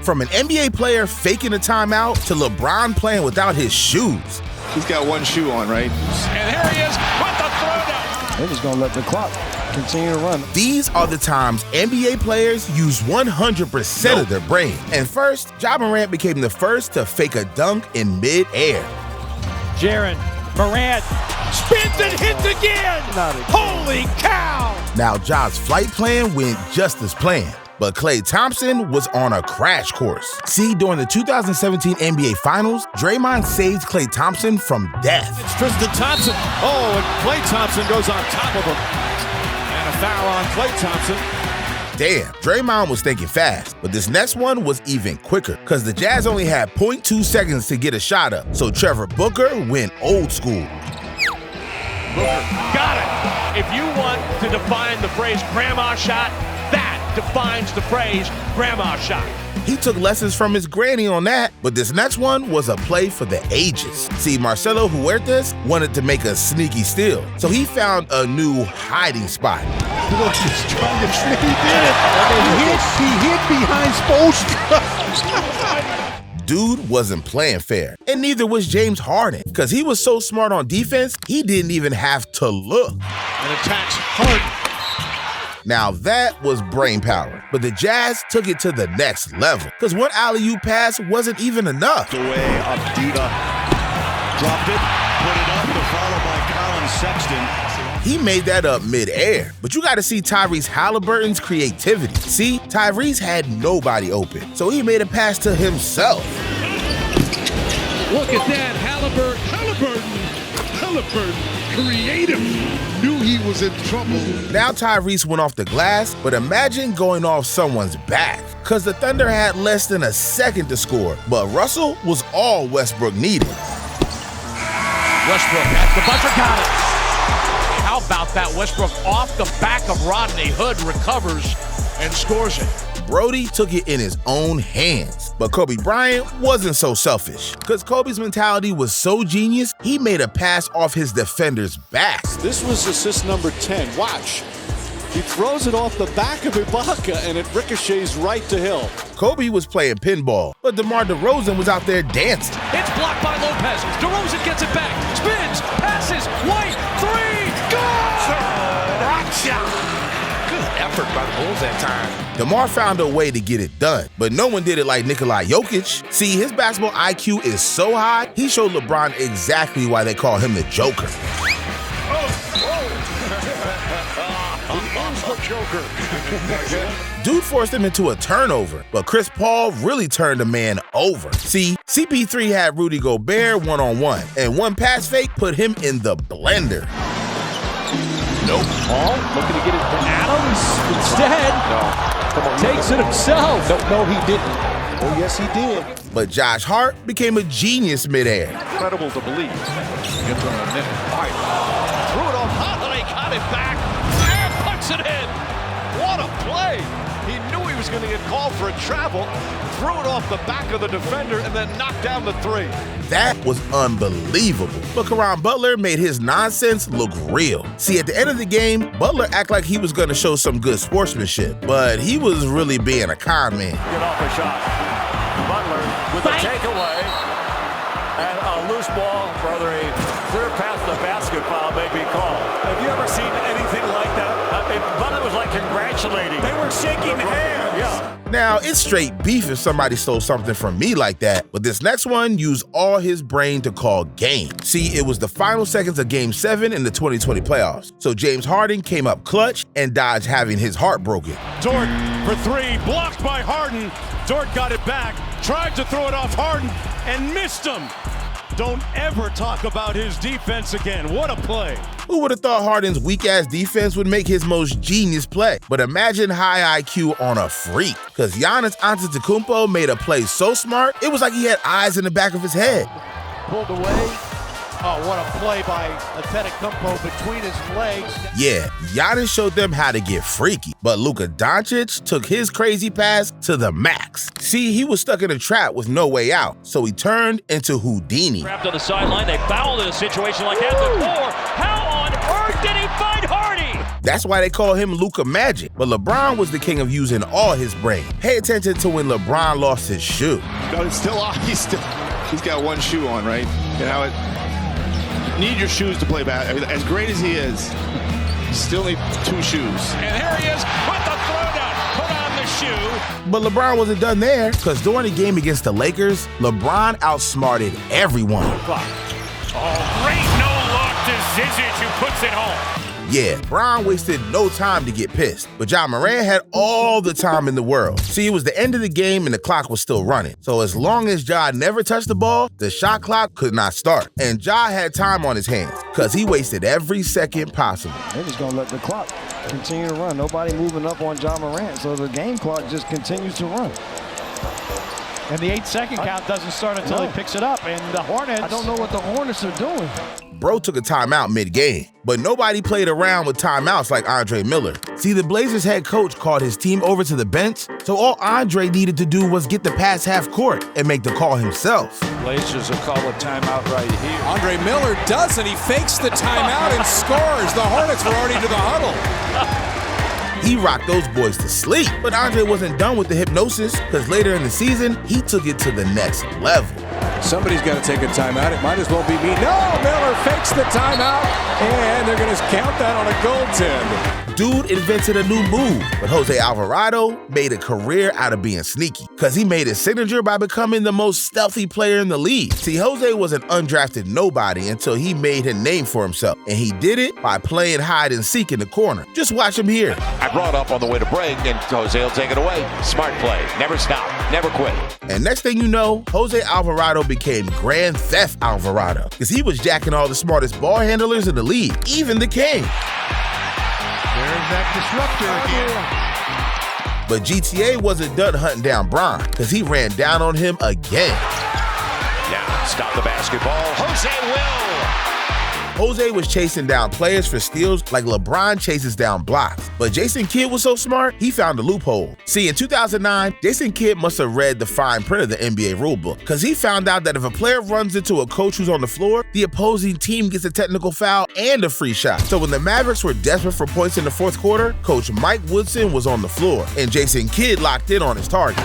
From an NBA player faking a timeout to LeBron playing without his shoes. He's got one shoe on, right? And here he is with the throwdown. They're just going to let the clock continue to run. These are the times NBA players use 100% of their brain. And first, Ja Morant became the first to fake a dunk in mid-air. Jaren Morant spins and hits again! Holy cow! Now, Ja's flight plan went just as planned. But Klay Thompson was on a crash course. See, during the 2017 NBA Finals, Draymond saved Klay Thompson from death. It's Tristan Thompson. Oh, and Klay Thompson goes on top of him. And a foul on Klay Thompson. Damn, Draymond was thinking fast, but this next one was even quicker because the Jazz only had 0.2 seconds to get a shot up, so Trevor Booker went old school. Booker got it. If you want to define the phrase grandma shot, that defines the phrase grandma shot. He took lessons from his granny on that, but this next one was a play for the ages. See, Marcelo Huertas wanted to make a sneaky steal, so he found a new hiding spot. Look, he's trying to sneak in. He hid behind Spoelstra. Dude wasn't playing fair, and neither was James Harden, because he was so smart on defense, he didn't even have to look. And attacks Harden. Now that was brain power, but the Jazz took it to the next level, because one alley-oop pass wasn't even enough. Away, Abdita dropped it, put it up to follow by Colin Sexton. He made that up mid-air, but you gotta see Tyrese Halliburton's creativity. See, Tyrese had nobody open, so he made a pass to himself. Look at that, Halliburton, creative. Knew he was in trouble. Now Tyrese went off the glass, but imagine going off someone's back, because the Thunder had less than a second to score, but Russell was all Westbrook needed. Westbrook at the buzzer, got it. How about that? Westbrook off the back of Rodney Hood recovers and scores it. Brody took it in his own hands, but Kobe Bryant wasn't so selfish, because Kobe's mentality was so genius, he made a pass off his defender's back. This was assist number 10. Watch. He throws it off the back of Ibaka, and it ricochets right to Hill. Kobe was playing pinball, but DeMar DeRozan was out there dancing. It's blocked by Lopez. DeRozan gets it back, spins, passes, White, three, good! Rock shot! Good effort by the Bulls that time. DeMar found a way to get it done, but no one did it like Nikola Jokic. See, his basketball IQ is so high, he showed LeBron exactly why they call him the Joker. Joker. Dude forced him into a turnover, but Chris Paul really turned a man over. See, CP3 had Rudy Gobert one-on-one, and one pass fake put him in the blender. Nope. Paul looking to get it to Adams. Instead, takes it himself. No, he didn't. Oh, yes, he did. But Josh Hart became a genius midair. Incredible to believe. Gets on a minute. White. Threw it off Holiday, got it back, and puts it in. What a play. He knew he was going to get called for a travel, threw it off the back of the defender, and then knocked down the three. That was unbelievable. But Caron Butler made his nonsense look real. See, at the end of the game, Butler acted like he was going to show some good sportsmanship, but he was really being a con man. Get off a shot. Butler with a takeaway, and a loose ball, brother. A clear path to the basket foul may be called. Have you ever seen anything like that? Butler was like congratulating. They were shaking hands. Yeah. Now, it's straight beef if somebody stole something from me like that, but this next one used all his brain to call game. See, it was the final seconds of Game 7 in the 2020 playoffs, so James Harden came up clutch and dodged having his heart broken. Dort for three, blocked by Harden. Dort got it back, tried to throw it off Harden, and missed him. Don't ever talk about his defense again. What a play. Who would have thought Harden's weak-ass defense would make his most genius play? But imagine high IQ on a freak, because Giannis Antetokounmpo made a play so smart, it was like he had eyes in the back of his head. Pulled away. Oh, what a play by Antetokounmpo between his legs. Yeah, Giannis showed them how to get freaky, but Luka Doncic took his crazy pass to the max. See, he was stuck in a trap with no way out, so he turned into Houdini. Trapped on the sideline, they fouled in a situation like that before. How on earth did he find Hardy? That's why they call him Luka Magic. But LeBron was the king of using all his brain. Pay attention to when LeBron lost his shoe. No, it's still on. He's got one shoe on, right? You know, you need your shoes to play basketball. As great as he is, you still need two shoes. And here he is with the throwdown. Put on the shoe. But LeBron wasn't done there, because during the game against the Lakers, LeBron outsmarted everyone. Oh, great no-look to Zizic, who puts it home. Yeah, Bron wasted no time to get pissed, but Ja Morant had all the time in the world. See, it was the end of the game and the clock was still running. So as long as Ja never touched the ball, the shot clock could not start. And Ja had time on his hands, because he wasted every second possible. They're just going to let the clock continue to run. Nobody moving up on Ja Morant, so the game clock just continues to run. And the 8-second count doesn't start until he picks it up. And the Hornets... I don't know what the Hornets are doing. Bro took a timeout mid-game, but nobody played around with timeouts like Andre Miller. See, the Blazers head coach called his team over to the bench, so all Andre needed to do was get the pass half court and make the call himself. Blazers will call a timeout right here. Andre Miller does, and he fakes the timeout and scores. The Hornets were already to the huddle. He rocked those boys to sleep, but Andre wasn't done with the hypnosis, because later in the season, he took it to the next level. Somebody's got to take a timeout. It might as well be me. No, Miller fakes the timeout, and they're going to count that on a goaltend. Dude invented a new move, but Jose Alvarado made a career out of being sneaky, because he made his signature by becoming the most stealthy player in the league. See, Jose was an undrafted nobody until he made a name for himself, and he did it by playing hide and seek in the corner. Just watch him here. I brought up on the way to break, and Jose will take it away. Smart play. Never stop. Never quit. And next thing you know, Jose Alvarado became Grand Theft Alvarado, because he was jacking all the smartest ball handlers in the league, even the king. There's that disruptor again. But GTA wasn't done hunting down Bron, because he ran down on him again. Now, stop the basketball. Jose will. Jose was chasing down players for steals like LeBron chases down blocks. But Jason Kidd was so smart, he found a loophole. See, in 2009, Jason Kidd must have read the fine print of the NBA rulebook, because he found out that if a player runs into a coach who's on the floor, the opposing team gets a technical foul and a free shot. So when the Mavericks were desperate for points in the fourth quarter, Coach Mike Woodson was on the floor, and Jason Kidd locked in on his target.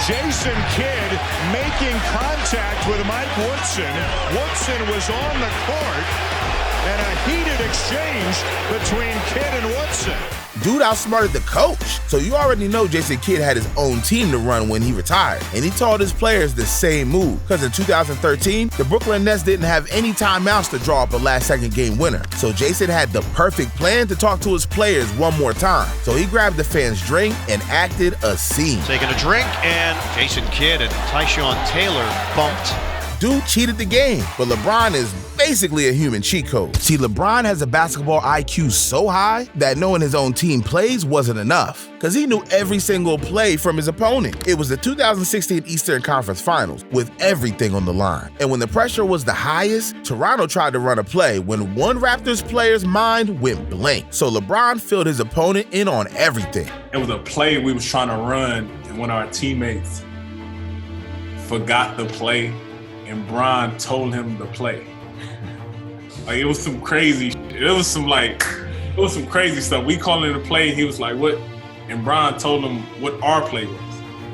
Jason Kidd making contact with Mike Woodson. Woodson was on the court, and a heated exchange between Kidd and Woodson. Dude outsmarted the coach. So you already know Jason Kidd had his own team to run when he retired. And he taught his players the same move. Because in 2013, the Brooklyn Nets didn't have any timeouts to draw up a last-second game winner. So Jason had the perfect plan to talk to his players one more time. So he grabbed the fans' drink and acted a scene. Taking a drink, and Jason Kidd and Tyshawn Taylor bumped. Dude cheated the game, but LeBron is basically a human cheat code. See, LeBron has a basketball IQ so high that knowing his own team plays wasn't enough, because he knew every single play from his opponent. It was the 2016 Eastern Conference Finals with everything on the line. And when the pressure was the highest, Toronto tried to run a play when one Raptors player's mind went blank. So LeBron filled his opponent in on everything. It was a play we was trying to run, and one of our teammates forgot the play, and Bron told him the play. Like, it was some crazy shit. It was some crazy stuff. We called it a play, and he was like, what? And Bron told him what our play was.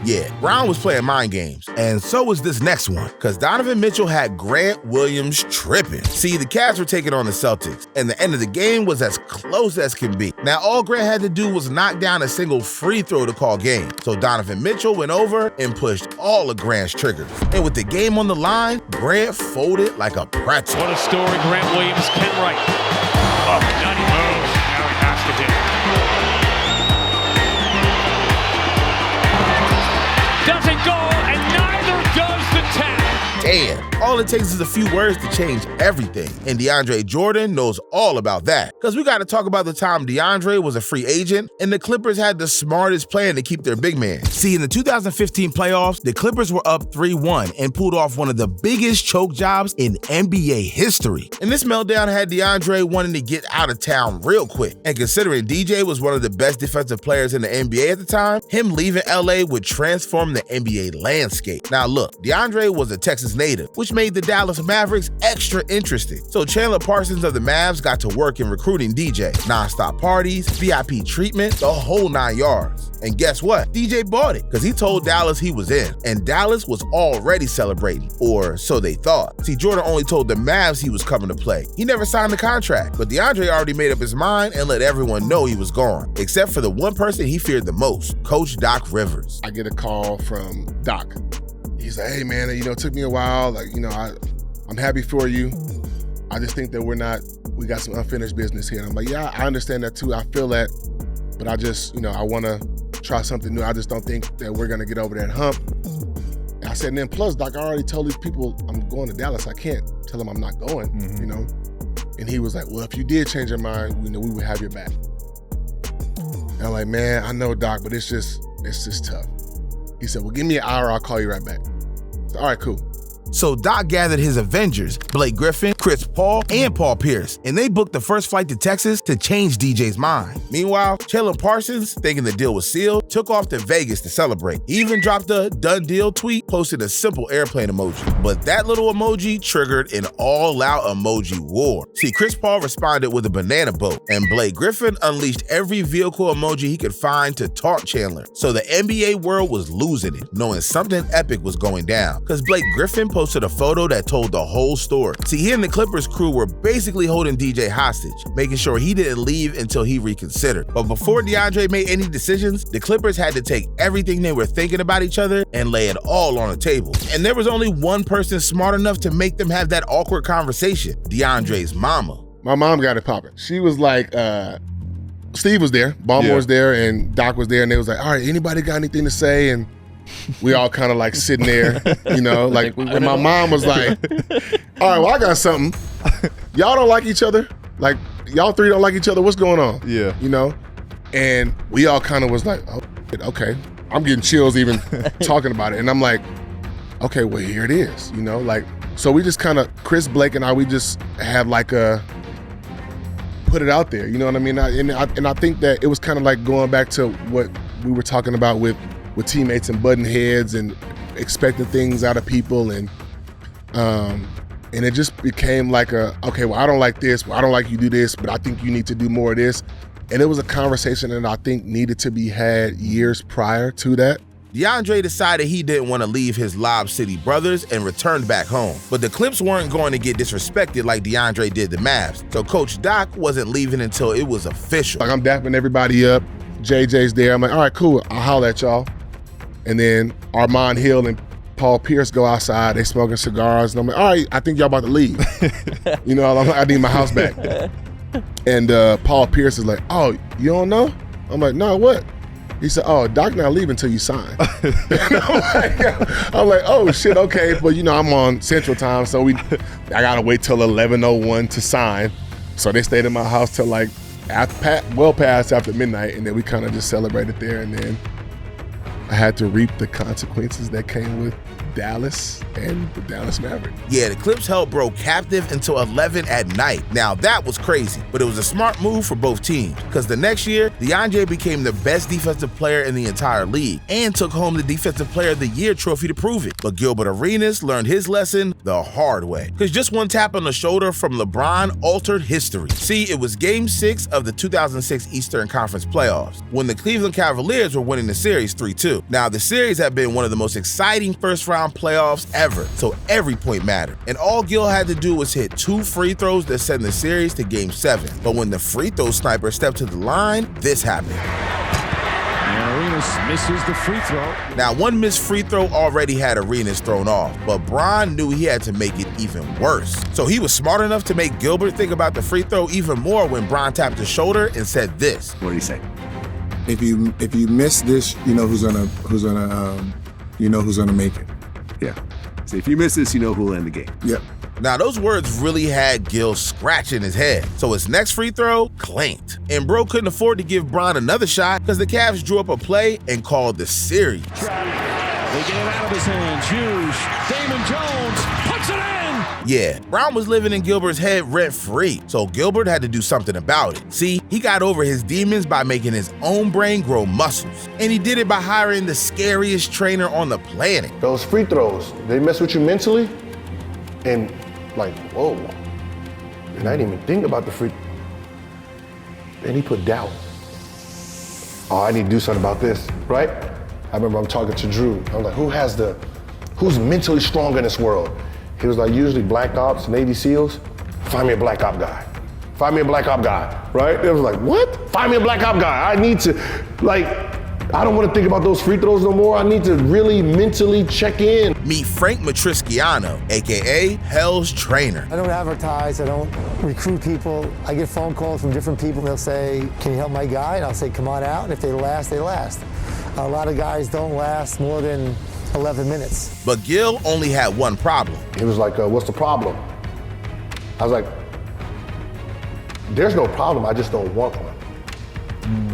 Yeah, Brown was playing mind games, and so was this next one, because Donovan Mitchell had Grant Williams tripping. See, the Cavs were taking on the Celtics, and the end of the game was as close as can be. Now, all Grant had to do was knock down a single free throw to call game, so Donovan Mitchell went over and pushed all of Grant's triggers. And with the game on the line, Grant folded like a pretzel. What a story Grant Williams can write. Oh, now he moves. Now he has to hit. Doesn't go, and neither does the tap. Damn, all it takes is a few words to change everything. And DeAndre Jordan knows all about that. Because we got to talk about the time DeAndre was a free agent and the Clippers had the smartest plan to keep their big man. See, in the 2015 playoffs, the Clippers were up 3-1 and pulled off one of the biggest choke jobs in NBA history. And this meltdown had DeAndre wanting to get out of town real quick. And considering DJ was one of the best defensive players in the NBA at the time, him leaving LA would transform the NBA landscape. Now look, DeAndre was a Texas native, which made made the Dallas Mavericks extra interesting. So Chandler Parsons of the Mavs got to work in recruiting DJ. Non-stop parties, VIP treatment, the whole 9 yards. And guess what? DJ bought it because he told Dallas he was in. And Dallas was already celebrating, or so they thought. See, Jordan only told the Mavs he was coming to play. He never signed the contract, but DeAndre already made up his mind and let everyone know he was gone, except for the one person he feared the most, Coach Doc Rivers. I get a call from Doc. He's like, hey man, it took me a while. I'm happy for you. I just think that we got some unfinished business here. And I'm like, yeah, I understand that too. I feel that, but I just, I want to try something new. I just don't think that we're going to get over that hump. And I said, and then plus, Doc, I already told these people I'm going to Dallas. I can't tell them I'm not going, And he was like, well, if you did change your mind, we would have your back. And I'm like, man, I know, Doc, but it's just tough. He said, well, give me an hour, I'll call you right back. I said, all right, cool. So Doc gathered his Avengers, Blake Griffin, Chris Paul, and Paul Pierce, and they booked the first flight to Texas to change DJ's mind. Meanwhile, Chandler Parsons, thinking the deal was sealed, took off to Vegas to celebrate. He even dropped a done deal tweet, posted a simple airplane emoji. But that little emoji triggered an all-out emoji war. See, Chris Paul responded with a banana boat, and Blake Griffin unleashed every vehicle emoji he could find to taunt Chandler. So the NBA world was losing it, knowing something epic was going down, because Blake Griffin posted a photo that told the whole story. See, he and the Clippers crew were basically holding DJ hostage, making sure he didn't leave until he reconsidered. But before DeAndre made any decisions, the Clippers had to take everything they were thinking about each other and lay it all on the table. And there was only one person smart enough to make them have that awkward conversation, DeAndre's mama. My mom got it popping. She was like, Steve was there, Ballmore was there, and Doc was there, and they was like, all right, anybody got anything to say? And we all kind of like sitting there, and my mom was like, all right, well, I got something. Y'all don't like each other? Like, y'all three don't like each other? What's going on? Yeah. And we all kind of was like, oh, okay. I'm getting chills even talking about it. And I'm like, okay, well, here it is, So we just kind of, Chris, Blake, and I, we just had like put it out there, you know what I mean? And I think that it was kind of like going back to what we were talking about with teammates and butting heads and expecting things out of people, and it just became like okay, well, I don't like this, well, I don't like you do this, but I think you need to do more of this. And it was a conversation that I think needed to be had years prior to that. DeAndre decided he didn't want to leave his Lob City brothers and returned back home. But the Clips weren't going to get disrespected like DeAndre did the Mavs. So Coach Doc wasn't leaving until it was official. Like, I'm dapping everybody up. JJ's there. I'm like, all right, cool, I'll holler at y'all. And then Armand Hill and Paul Pierce go outside. They smoking cigars. And I'm like, all right, I think y'all about to leave. I'm like, I need my house back. And Paul Pierce is like, oh, you don't know? I'm like, no, what? He said, oh, Doc not leaving until you sign. I'm like, oh, shit, okay. But, I'm on Central Time, so I got to wait till 11:01 to sign. So they stayed in my house till like well past after midnight, and then we kind of just celebrated there, and then I had to reap the consequences that came with Dallas and the Dallas Mavericks. Yeah, the Clips held bro captive until 11 at night. Now, that was crazy, but it was a smart move for both teams, because the next year, DeAndre became the best defensive player in the entire league and took home the Defensive Player of the Year trophy to prove it. But Gilbert Arenas learned his lesson the hard way, because just one tap on the shoulder from LeBron altered history. See, it was Game 6 of the 2006 Eastern Conference Playoffs, when the Cleveland Cavaliers were winning the series 3-2. Now, the series had been one of the most exciting first-round playoffs ever, so every point mattered. And all Gil had to do was hit 2 free throws that send the series to Game 7. But when the free throw sniper stepped to the line, this happened. And Arenas misses the free throw. Now, one missed free throw already had Arenas thrown off, but Bron knew he had to make it even worse. So he was smart enough to make Gilbert think about the free throw even more when Bron tapped his shoulder and said this. What did he say? If you miss this, you know who's gonna make it. Yeah. So if you miss this, you know who'll end the game. Yep. Now, those words really had Gil scratching his head. So his next free throw clanked. And bro couldn't afford to give Bron another shot because the Cavs drew up a play and called the series. They get it out of his hands. Hughes, Damon Jones puts it in. Yeah, Bron was living in Gilbert's head rent-free, so Gilbert had to do something about it. See, he got over his demons by making his own brain grow muscles. And he did it by hiring the scariest trainer on the planet. Those free throws, they mess with you mentally? And like, whoa. And I didn't even think about the free. And he put doubt. Oh, I need to do something about this, right? I remember I'm talking to Drew. I'm like, who's mentally strong in this world? He was like, usually black ops, Navy SEALs. Find me a black op guy. Find me a black op guy, right? It was like, what? Find me a black op guy. I need to, like, I don't want to think about those free throws no more. I need to really mentally check in. Meet Frank Matriciano, AKA Hell's Trainer. I don't advertise, I don't recruit people. I get phone calls from different people. They'll say, can you help my guy? And I'll say, come on out. And if they last, they last. A lot of guys don't last more than 11 minutes. But Gil only had one problem. He was like, what's the problem? I was like, there's no problem, I just don't want one.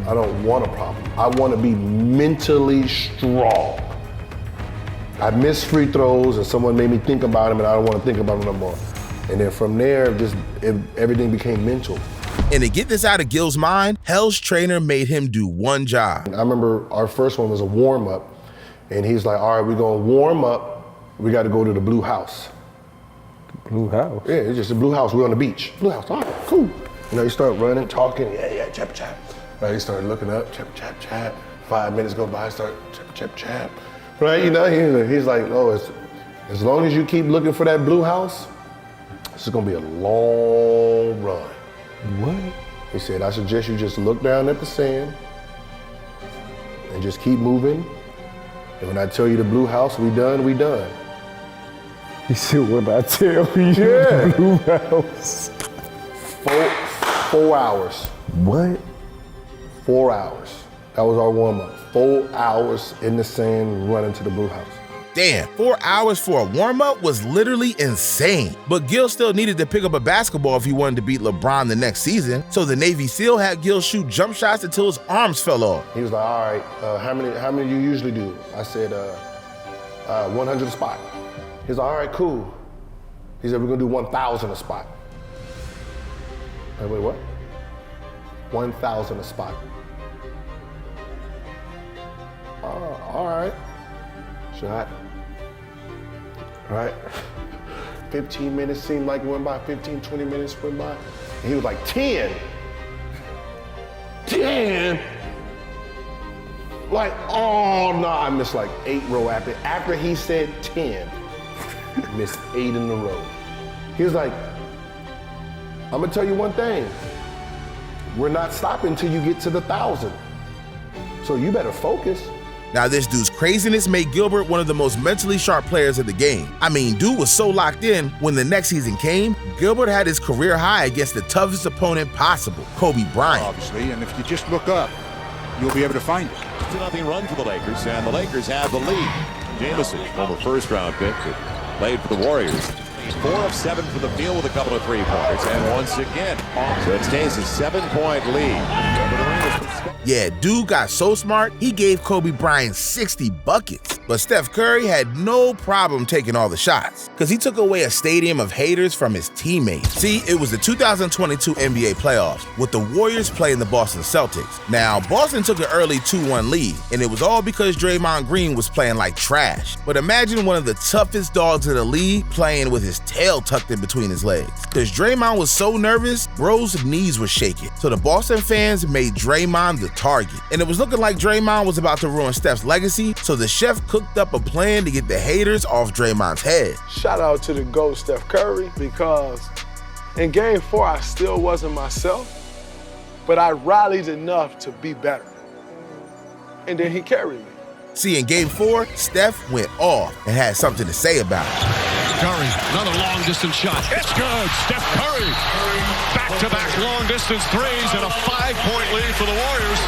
I don't want a problem. I want to be mentally strong. I miss free throws and someone made me think about them and I don't want to think about them no more. And then from there, everything became mental. And to get this out of Gil's mind, Hell's Trainer made him do one job. I remember our first one was a warm-up, and he's like, all right, we're gonna warm up, we gotta go to the Blue House. Blue House? Yeah, it's just a Blue House, we're on the beach. Blue House, all right, cool. You know, you start running, talking, yeah, chap, chap. Right, he started looking up, chap, chap, chap. 5 minutes go by, start chap, chap, chap. Right, you know, he's like, oh, as long as you keep looking for that Blue House, this is gonna be a long run. What? He said, I suggest you just look down at the sand and just keep moving. And when I tell you the Blue House, we done, we done. He said, when I tell you Yeah. the Blue House. 4 hours. What? 4 hours. That was our warm-up. 4 hours in the sand running to the Blue House. Damn, 4 hours for a warm-up was literally insane. But Gil still needed to pick up a basketball if he wanted to beat LeBron the next season. So the Navy SEAL had Gil shoot jump shots until his arms fell off. He was like, all right, how many you usually do? I said, 100 a spot. He's like, all right, cool. He said, we're gonna do 1,000 a spot. I wait, what? 1,000 a spot. All right. Shot. All right. 15 minutes seemed like it went by. 15, 20 minutes went by. And he was like, 10. 10. Like, oh no, I missed like 8 row after he said 10. Missed 8 in a row. He was like, I'm gonna tell you one thing. We're not stopping until you get to the 1,000. So you better focus. Now this dude's craziness made Gilbert one of the most mentally sharp players in the game. I mean, dude was so locked in, when the next season came, Gilbert had his career high against the toughest opponent possible, Kobe Bryant. Obviously, and if you just look up, you'll be able to find it. 2-0 run for the Lakers, and the Lakers have the lead. Jamison, former first-round pick, that played for the Warriors. He's 4 of 7 from the field with a couple of three-pointers, and once again, so it stays a 7-point lead. Yeah, dude got so smart, he gave Kobe Bryant 60 buckets. But Steph Curry had no problem taking all the shots, because he took away a stadium of haters from his teammates. See, it was the 2022 NBA playoffs, with the Warriors playing the Boston Celtics. Now, Boston took an early 2-1 lead, and it was all because Draymond Green was playing like trash. But imagine one of the toughest dogs in the league playing with his tail tucked in between his legs. Because Draymond was so nervous, bro's knees were shaking. So the Boston fans made Draymond the target. And it was looking like Draymond was about to ruin Steph's legacy, so the chef cooked up a plan to get the haters off Draymond's head. Shout out to the GOAT Steph Curry, because in Game 4 I still wasn't myself, but I rallied enough to be better. And then he carried me. See, in Game 4, Steph went off and had something to say about it. Curry, another long-distance shot. It's good. Steph Curry, back-to-back long-distance threes and a 5-point lead for the Warriors.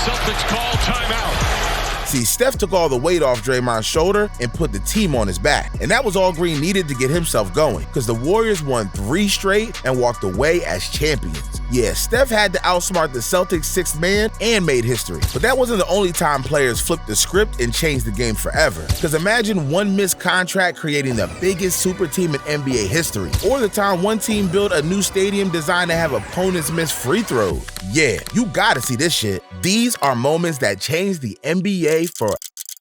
Celtics call timeout. See, Steph took all the weight off Draymond's shoulder and put the team on his back. And that was all Green needed to get himself going, because the Warriors won 3 straight and walked away as champions. Yeah, Steph had to outsmart the Celtics' 6th man and made history. But that wasn't the only time players flipped the script and changed the game forever. Because imagine one missed contract creating the biggest super team in NBA history. Or the time one team built a new stadium designed to have opponents miss free throws. Yeah, you gotta see this shit. These are moments that changed the NBA forever.